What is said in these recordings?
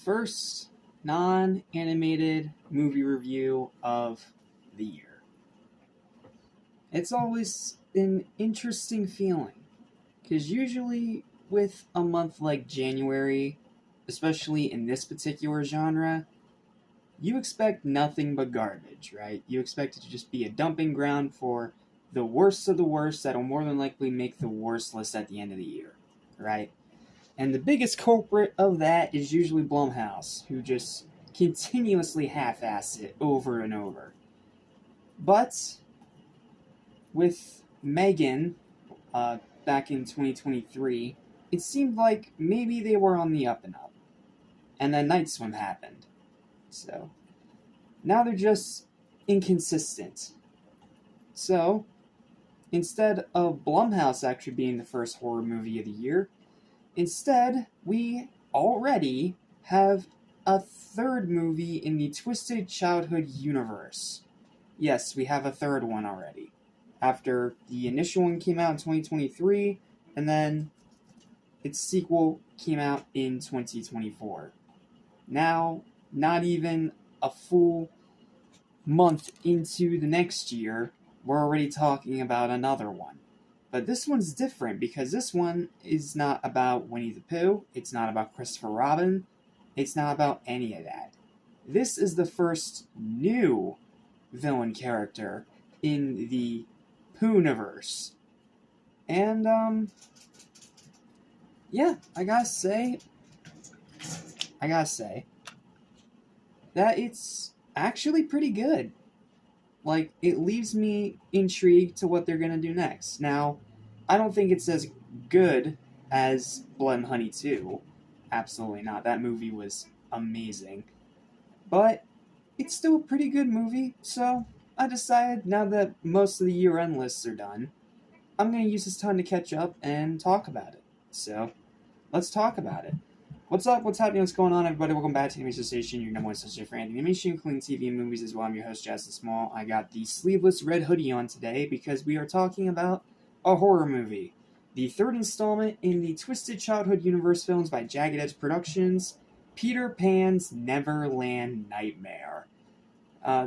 first non-animated movie review of the year. It's always an interesting feeling, because usually with a month like January, especially in this particular genre, you expect nothing but garbage, right? You expect it to just be a dumping ground for the worst of the worst that'll more than likely make the worst list at the end of the year, right? And the biggest culprit of that is usually Blumhouse, who just continuously half-ass it over and over. But with Megan, back in 2023, it seemed like maybe they were on the up and up. And then Night Swim happened. So, now they're just inconsistent. So, instead of Blumhouse actually being the first horror movie of the year, instead, we already have a third movie in the Twisted Childhood universe. Yes, we have a third one already. After the initial one came out in 2023, and then its sequel came out in 2024. Now, not even a full month into the next year, we're already talking about another one. But this one's different because this one is not about Winnie the Pooh, it's not about Christopher Robin, it's not about any of that. This is the first new villain character in the Pooh-niverse. And, yeah, I gotta say that it's actually pretty good. Like, it leaves me intrigued to what they're gonna do next. Now, I don't think it's as good as Blood and Honey 2. Absolutely not. That movie was amazing. But it's still a pretty good movie, so I decided, now that most of the year-end lists are done, I'm going to use this time to catch up and talk about it. So, let's talk about it. What's up? What's happening? What's going on, everybody? Welcome back to the Animation Station, your number one station for animation, including TV and movies as well. I'm your host, Justin Small. I got the sleeveless red hoodie on today because we are talking about a horror movie. The third installment in the Twisted Childhood universe films by Jagged Edge Productions, Peter Pan's Neverland Nightmare.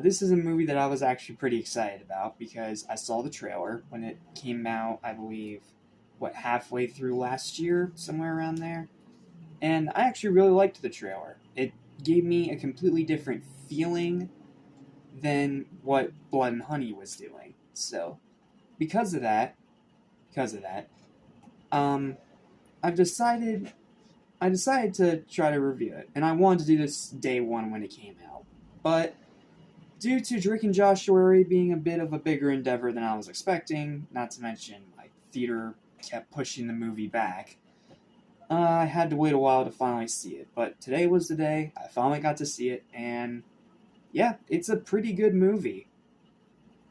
This is a movie that I was actually pretty excited about because I saw the trailer when it came out, I believe, halfway through last year, somewhere around there. And I actually really liked the trailer. It gave me a completely different feeling than what Blood and Honey was doing. So, because of that, I decided to try to review it. And I wanted to do this day one when it came out. But due to Drake and Joshua being a bit of a bigger endeavor than I was expecting, not to mention my theater kept pushing the movie back, I had to wait a while to finally see it. But today was the day. I finally got to see it, and yeah, it's a pretty good movie.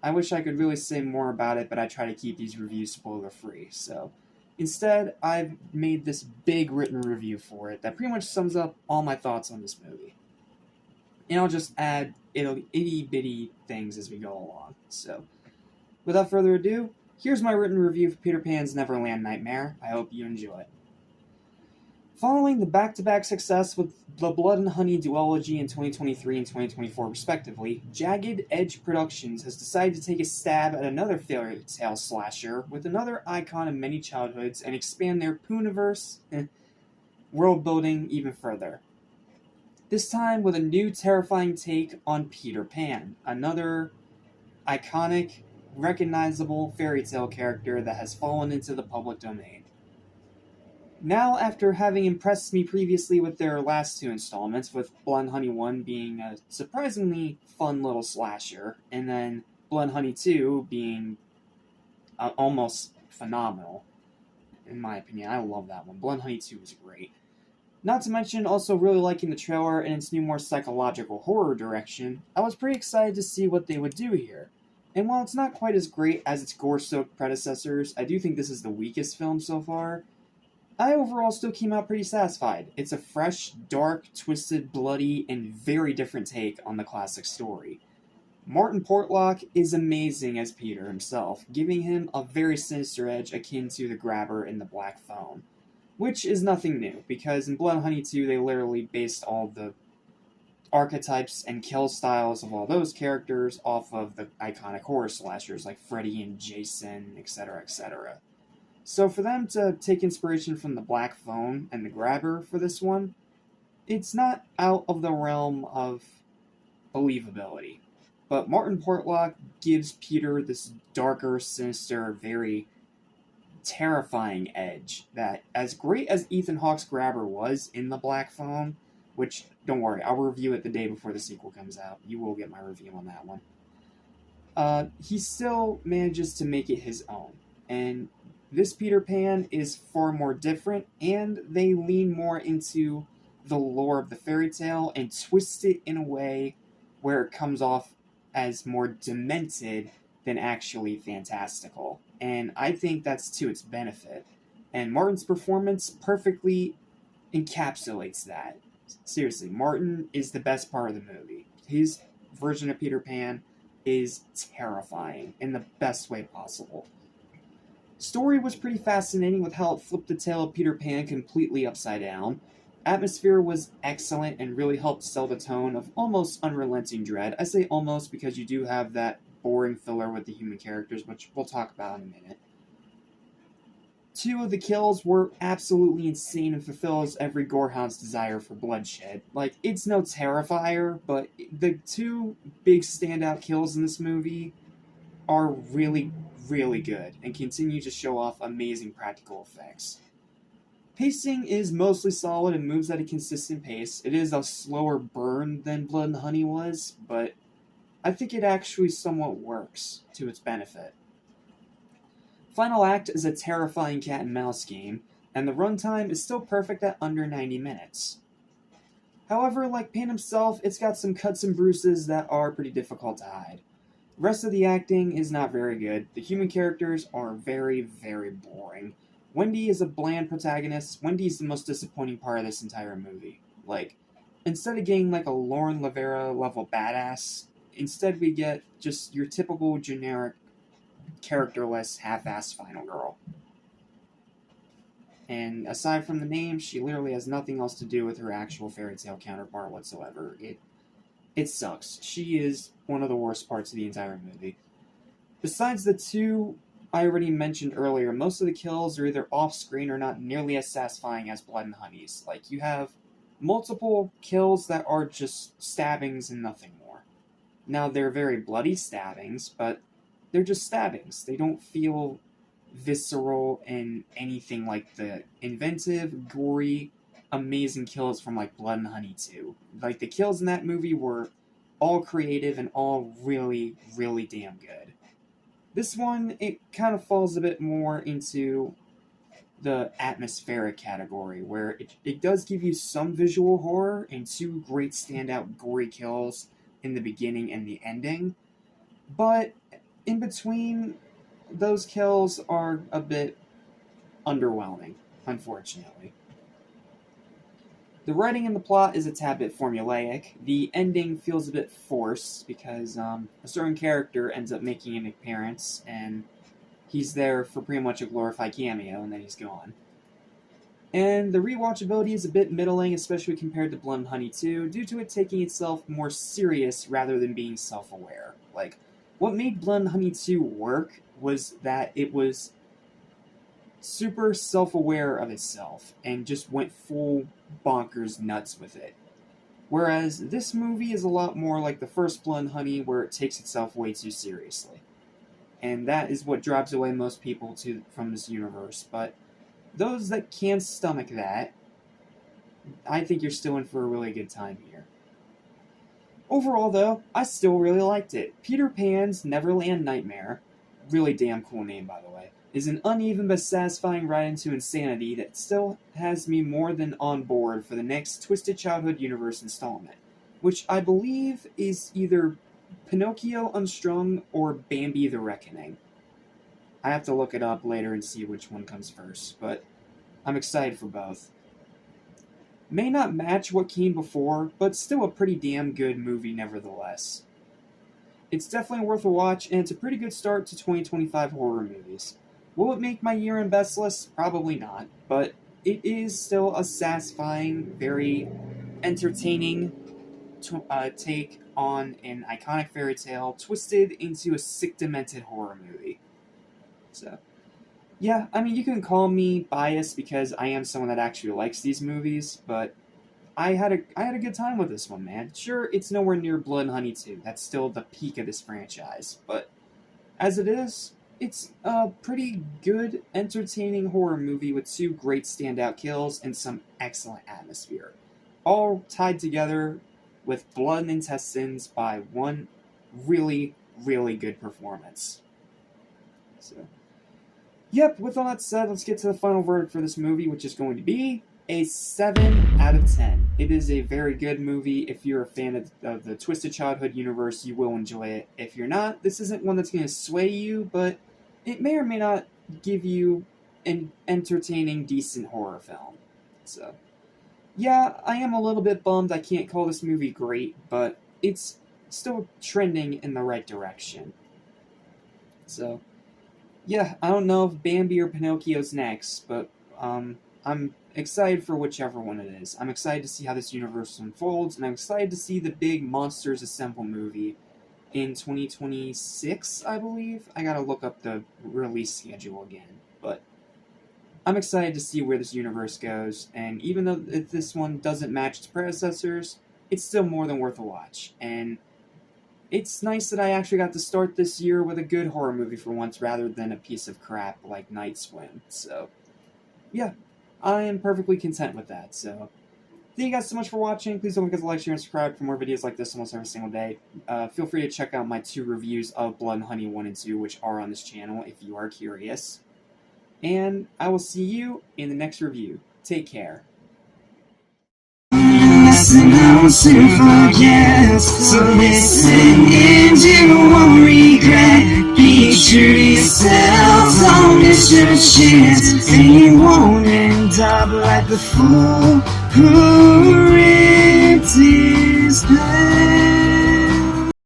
I wish I could really say more about it, but I try to keep these reviews spoiler-free. So instead, I've made this big written review for it that pretty much sums up all my thoughts on this movie. And I'll just add itty-bitty things as we go along. So, without further ado, here's my written review for Peter Pan's Neverland Nightmare. I hope you enjoy it. Following the back-to-back success with the Blood and Honey duology in 2023 and 2024 respectively, Jagged Edge Productions has decided to take a stab at another fairy tale slasher with another icon of many childhoods and expand their Pooh-niverse world building even further. This time with a new terrifying take on Peter Pan, another iconic, recognizable fairy tale character that has fallen into the public domain. Now, after having impressed me previously with their last two installments, with Blood and Honey 1 being a surprisingly fun little slasher, and then Blood and Honey 2 being almost phenomenal, in my opinion. I love that one. Blood and Honey 2 is great. Not to mention also really liking the trailer and its new more psychological horror direction, I was pretty excited to see what they would do here. And while it's not quite as great as its gore-soaked predecessors, I do think this is the weakest film so far, I overall still came out pretty satisfied. It's a fresh, dark, twisted, bloody, and very different take on the classic story. Martin Portlock is amazing as Peter himself, giving him a very sinister edge akin to the Grabber in The Black Phone. which is nothing new, because in Blood and Honey 2, they literally based all the archetypes and kill styles of all those characters off of the iconic horror slashers like Freddy and Jason, etc., etc. So for them to take inspiration from the Black Phone and the Grabber for this one, it's not out of the realm of believability. But Martin Portlock gives Peter this darker, sinister, very terrifying edge that, as great as Ethan Hawke's Grabber was in the Black Phone, which, don't worry, I'll review it the day before the sequel comes out. You will get my review on that one. He still manages to make it his own. And this Peter Pan is far more different, and they lean more into the lore of the fairy tale and twist it in a way where it comes off as more demented than actually fantastical. And I think that's to its benefit. And Martin's performance perfectly encapsulates that. Seriously, Martin is the best part of the movie. His version of Peter Pan is terrifying in the best way possible. Story was pretty fascinating with how it flipped the tale of Peter Pan completely upside down. Atmosphere was excellent and really helped sell the tone of almost unrelenting dread. I say almost because you do have that boring filler with the human characters, which we'll talk about in a minute. 2 of the kills were absolutely insane and fulfills every gorehound's desire for bloodshed. Like, it's no Terrifier, but the 2 big standout kills in this movie are really, really good and continue to show off amazing practical effects. Pacing is mostly solid and moves at a consistent pace. It is a slower burn than Blood and Honey was, but I think it actually somewhat works to its benefit. Final act is a terrifying cat and mouse game, and the runtime is still perfect at under 90 minutes. However, like Pan himself, it's got some cuts and bruises that are pretty difficult to hide. The rest of the acting is not very good. The human characters are very, very boring. Wendy is a bland protagonist. Wendy's the most disappointing part of this entire movie. Like, instead of getting like a Lauren Lavera level badass, instead we get just your typical generic characterless half-assed final girl. And aside from the name, she literally has nothing else to do with her actual fairy tale counterpart whatsoever. It sucks. She is one of the worst parts of the entire movie. Besides the 2 I already mentioned earlier, most of the kills are either off-screen or not nearly as satisfying as Blood and Honey's. Like, you have multiple kills that are just stabbings and nothing more. Now, they're very bloody stabbings, but they're just stabbings. They don't feel visceral and anything like the inventive, gory, amazing kills from like Blood and Honey 2. Like, the kills in that movie were all creative and all really, really damn good. This one, it kind of falls a bit more into the atmospheric category, where it does give you some visual horror and 2 great standout gory kills in the beginning and the ending, but in between, those kills are a bit underwhelming, unfortunately. The writing and the plot is a tad bit formulaic. The ending feels a bit forced because a certain character ends up making an appearance, and he's there for pretty much a glorified cameo, and then he's gone. And the rewatchability is a bit middling, especially compared to Blood and Honey 2, due to it taking itself more serious rather than being self-aware. Like, what made Blood and Honey 2 work was that it was super self-aware of itself and just went full bonkers nuts with it. Whereas this movie is a lot more like the first Blood and Honey, where it takes itself way too seriously. And that is what drives away most people from this universe. But those that can't stomach that, I think you're still in for a really good time here. Overall, though, I still really liked it. Peter Pan's Neverland Nightmare, really damn cool name, by the way, is an uneven but satisfying ride into insanity that still has me more than on board for the next Twisted Childhood Universe installment, which I believe is either Pinocchio Unstrung or Bambi the Reckoning. I have to look it up later and see which one comes first, but I'm excited for both. May not match what came before, but still a pretty damn good movie nevertheless. It's definitely worth a watch, and it's a pretty good start to 2025 horror movies. Will it make my year-end best list? Probably not, but it is still a satisfying, very entertaining take on an iconic fairy tale twisted into a sick, demented horror movie. So, yeah, I mean, you can call me biased because I am someone that actually likes these movies, but I had a good time with this one, man. Sure, it's nowhere near Blood and Honey 2. That's still the peak of this franchise, but as it is, it's a pretty good, entertaining horror movie with two great standout kills and some excellent atmosphere, all tied together with blood and intestines by one really, really good performance. So, yep, with all that said, let's get to the final verdict for this movie, which is going to be a 7 out of 10. It is a very good movie. If you're a fan of the Twisted Childhood universe, you will enjoy it. If you're not, this isn't one that's going to sway you, but it may or may not give you an entertaining, decent horror film. So, yeah, I am a little bit bummed I can't call this movie great, but it's still trending in the right direction. So, yeah, I don't know if Bambi or Pinocchio's next, but I'm excited for whichever one it is. I'm excited to see how this universe unfolds, and I'm excited to see the big Monsters Assemble movie in 2026, I believe. I gotta look up the release schedule again, but I'm excited to see where this universe goes, and even though this one doesn't match its predecessors, it's still more than worth a watch, and it's nice that I actually got to start this year with a good horror movie for once, rather than a piece of crap like Night Swim, so yeah, I am perfectly content with that, so thank you guys so much for watching. Please don't forget to like, share, and subscribe for more videos like this almost every single day. Feel free to check out my 2 reviews of Blood and Honey 1 and 2, which are on this channel if you are curious. And I will see you in the next review. Take care. Listen, I want to forget. So listen and you won't regret. Be true to yourself, don't miss your chance, and you won't end up like the fool who ripped his pants.